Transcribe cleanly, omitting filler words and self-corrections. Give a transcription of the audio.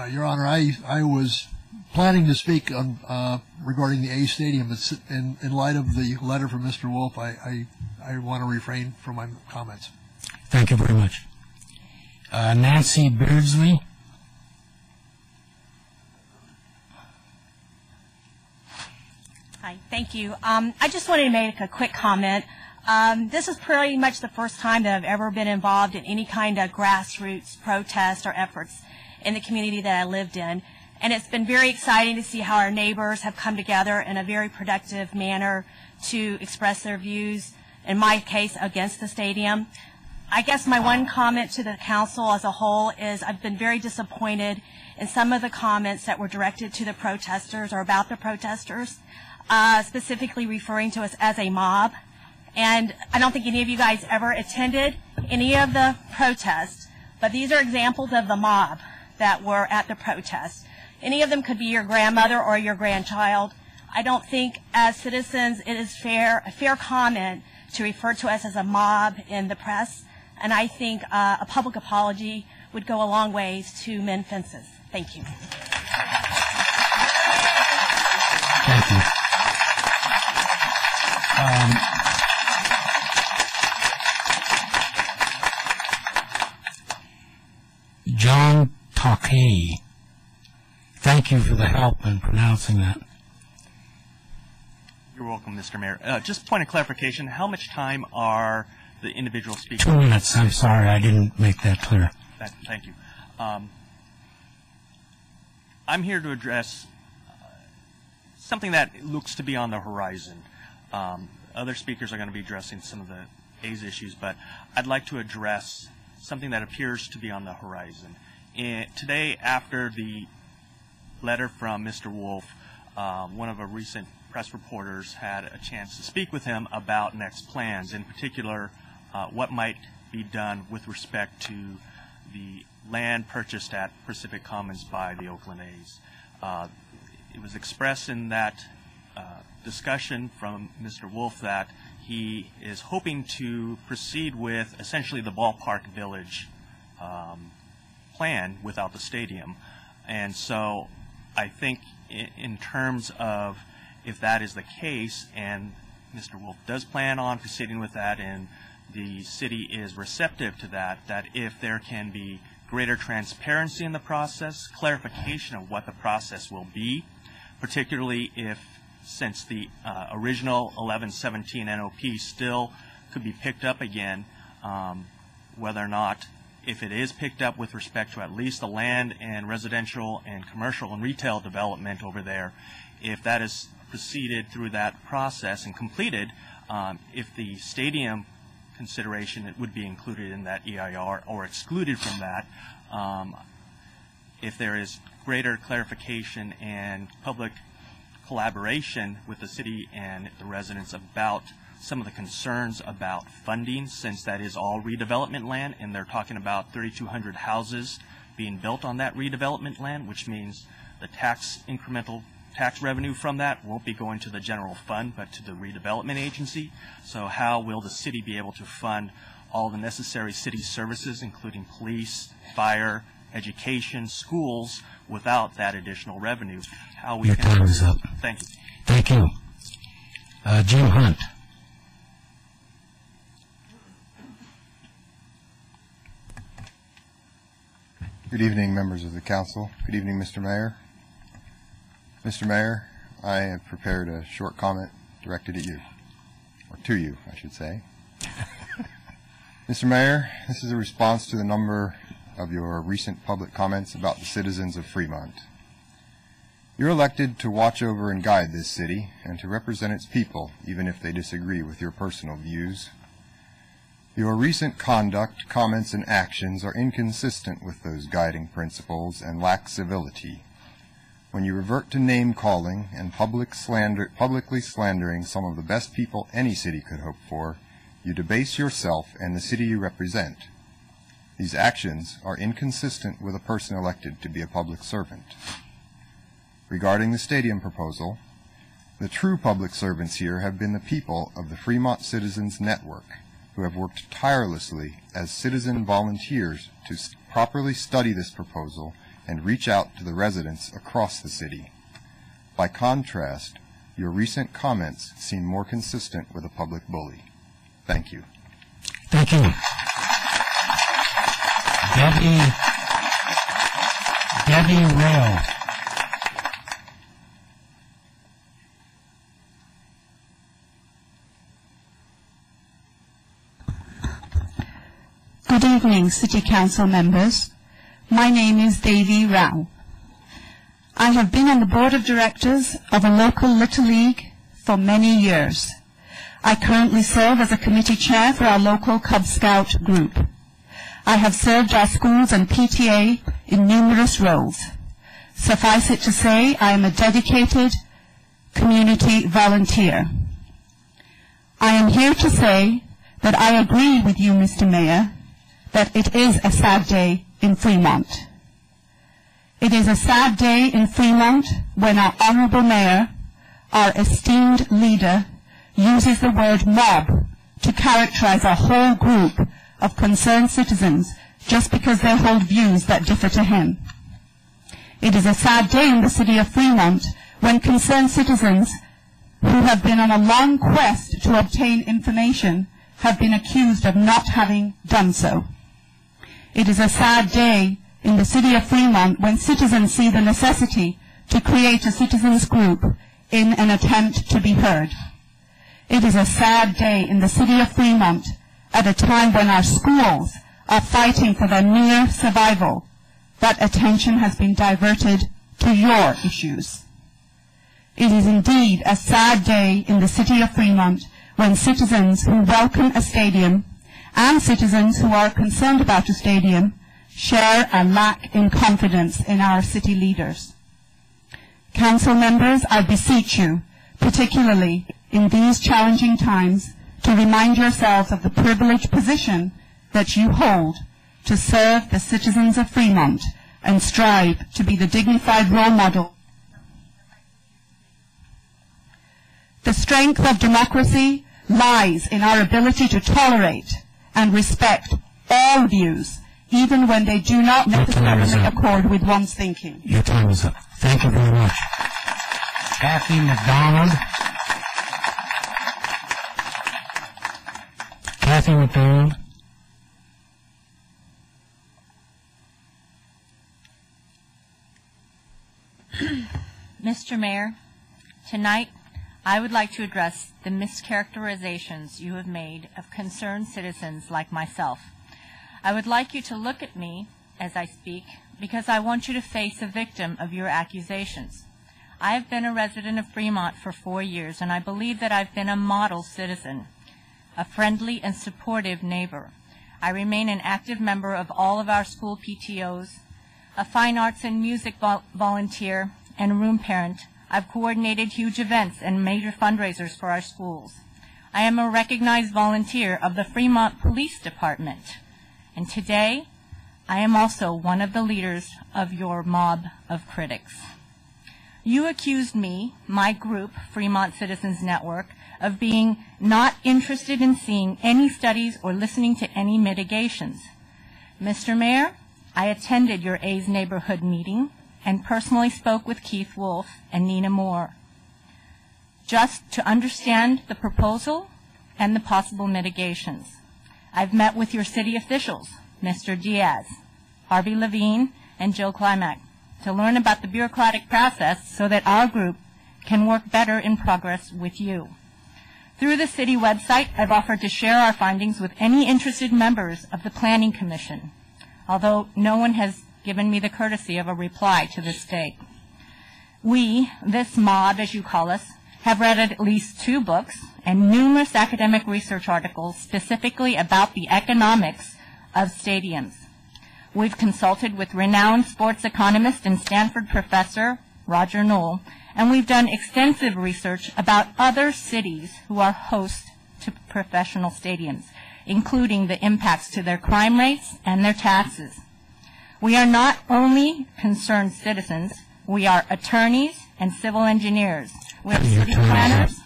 Your Honor, I was planning to speak on regarding the A Stadium, but in light of the letter from Mr. Wolf, I want to refrain from my comments. Thank you very much. Nancy Beardsley. Hi, thank you. I just wanted to make a quick comment. This is pretty much the first time that I've ever been involved in any kind of grassroots protest or efforts in the community that I lived in. And it's been very exciting to see how our neighbors have come together in a very productive manner to express their views, in my case, against the stadium. I guess my one comment to the council as a whole is I've been very disappointed in some of the comments that were directed to the protesters or about the protesters, specifically referring to us as a mob. And I don't think any of you guys ever attended any of the protests, but these are examples of the mob that were at the protest. Any of them could be your grandmother or your grandchild. I don't think as citizens it is a fair comment to refer to us as a mob in the press, and I think a public apology would go a long ways to mend fences. Thank you. Thank you. John Takei. Thank you for the help in pronouncing that. You're welcome, Mr. Mayor. Just point of clarification, how much time are the individual speakers? 2 minutes. I'm sorry, I didn't make that clear. Thank you. I'm here to address something that looks to be on the horizon. Other speakers are going to be addressing some of the A's issues, but I'd like to address something that appears to be on the horizon. Today, after the letter from Mr. Wolf, one of our recent press reporters had a chance to speak with him about next plans, in particular what might be done with respect to the land purchased at Pacific Commons by the Oakland A's. It was expressed in that discussion from Mr. Wolf that he is hoping to proceed with essentially the ballpark village plan without the stadium. And so I think in terms of if that is the case and Mr. Wolf does plan on proceeding with that and the city is receptive to that, that if there can be greater transparency in the process, clarification of what the process will be, particularly if since the original 1117 NOP still could be picked up again, whether or not if it is picked up with respect to at least the land and residential and commercial and retail development over there, if that is proceeded through that process and completed, if the stadium consideration it would be included in that EIR or excluded from that, if there is greater clarification and public collaboration with the city and the residents about some of the concerns about funding, since that is all redevelopment land and they're talking about 3,200 houses being built on that redevelopment land, which means the incremental tax revenue from that won't be going to the general fund but to the redevelopment agency. So how will the city be able to fund all the necessary city services, including police, fire, education, schools, without that additional revenue? How we Your can time is up. Thank you. Thank you. Jim Hunt. Good evening, members of the council. Good evening, Mr. Mayor. Mr. Mayor, I have prepared a short comment directed at you, or to you, I should say. Mr. Mayor, this is a response to the number of your recent public comments about the citizens of Fremont. You're elected to watch over and guide this city and to represent its people, even if they disagree with your personal views. Your recent conduct, comments, and actions are inconsistent with those guiding principles and lack civility. When you revert to name-calling and publicly slandering some of the best people any city could hope for, you debase yourself and the city you represent. These actions are inconsistent with a person elected to be a public servant. Regarding the stadium proposal, the true public servants here have been the people of the Fremont Citizens Network, who have worked tirelessly as citizen volunteers to properly study this proposal and reach out to the residents across the city. By contrast, your recent comments seem more consistent with a public bully. Thank you. Thank you. Debbie Rail. Good evening, City Council members. My name is Devi Rao. I have been on the board of directors of a local Little League for many years. I currently serve as a committee chair for our local Cub Scout group. I have served our schools and PTA in numerous roles. Suffice it to say, I am a dedicated community volunteer. I am here to say that I agree with you, Mr. Mayor, that it is a sad day in Fremont. It is a sad day in Fremont when our honorable mayor, our esteemed leader, uses the word mob to characterize a whole group of concerned citizens just because they hold views that differ to him. It is a sad day in the city of Fremont when concerned citizens who have been on a long quest to obtain information have been accused of not having done so. It is a sad day in the city of Fremont when citizens see the necessity to create a citizens group in an attempt to be heard. It is a sad day in the city of Fremont at a time when our schools are fighting for their mere survival, that attention has been diverted to your issues. It is indeed a sad day in the city of Fremont when citizens who welcome a stadium and citizens who are concerned about a stadium share a lack in confidence in our city leaders. Council members, I beseech you, particularly in these challenging times, to remind yourselves of the privileged position that you hold to serve the citizens of Fremont and strive to be the dignified role model. The strength of democracy lies in our ability to tolerate and respect all views, even when they do not necessarily accord with one's thinking. Your time is up. Thank you very much. Kathy McDonald. Kathy McDonald. Mr. Mayor, tonight I would like to address the mischaracterizations you have made of concerned citizens like myself. I would like you to look at me as I speak because I want you to face a victim of your accusations. I have been a resident of Fremont for 4 years, and I believe that I've been a model citizen, a friendly and supportive neighbor. I remain an active member of all of our school PTOs, a fine arts and music volunteer, and room parent. I've coordinated huge events and major fundraisers for our schools. I am a recognized volunteer of the Fremont Police Department. And today, I am also one of the leaders of your mob of critics. You accused me, my group, Fremont Citizens Network, of being not interested in seeing any studies or listening to any mitigations. Mr. Mayor, I attended your A's neighborhood meeting and personally spoke with Keith Wolf and Nina Moore, just to understand the proposal and the possible mitigations. I've met with your city officials, Mr. Diaz, Harvey Levine, and Joe Climack, to learn about the bureaucratic process so that our group can work better in progress with you. Through the city website, I've offered to share our findings with any interested members of the Planning Commission, although no one has given me the courtesy of a reply to this date. We, this mob as you call us, have read at least 2 books and numerous academic research articles specifically about the economics of stadiums. We've consulted with renowned sports economist and Stanford professor Roger Knoll, and we've done extensive research about other cities who are host to professional stadiums, including the impacts to their crime rates and their taxes. We are not only concerned citizens, we are attorneys and civil engineers. We are city planners,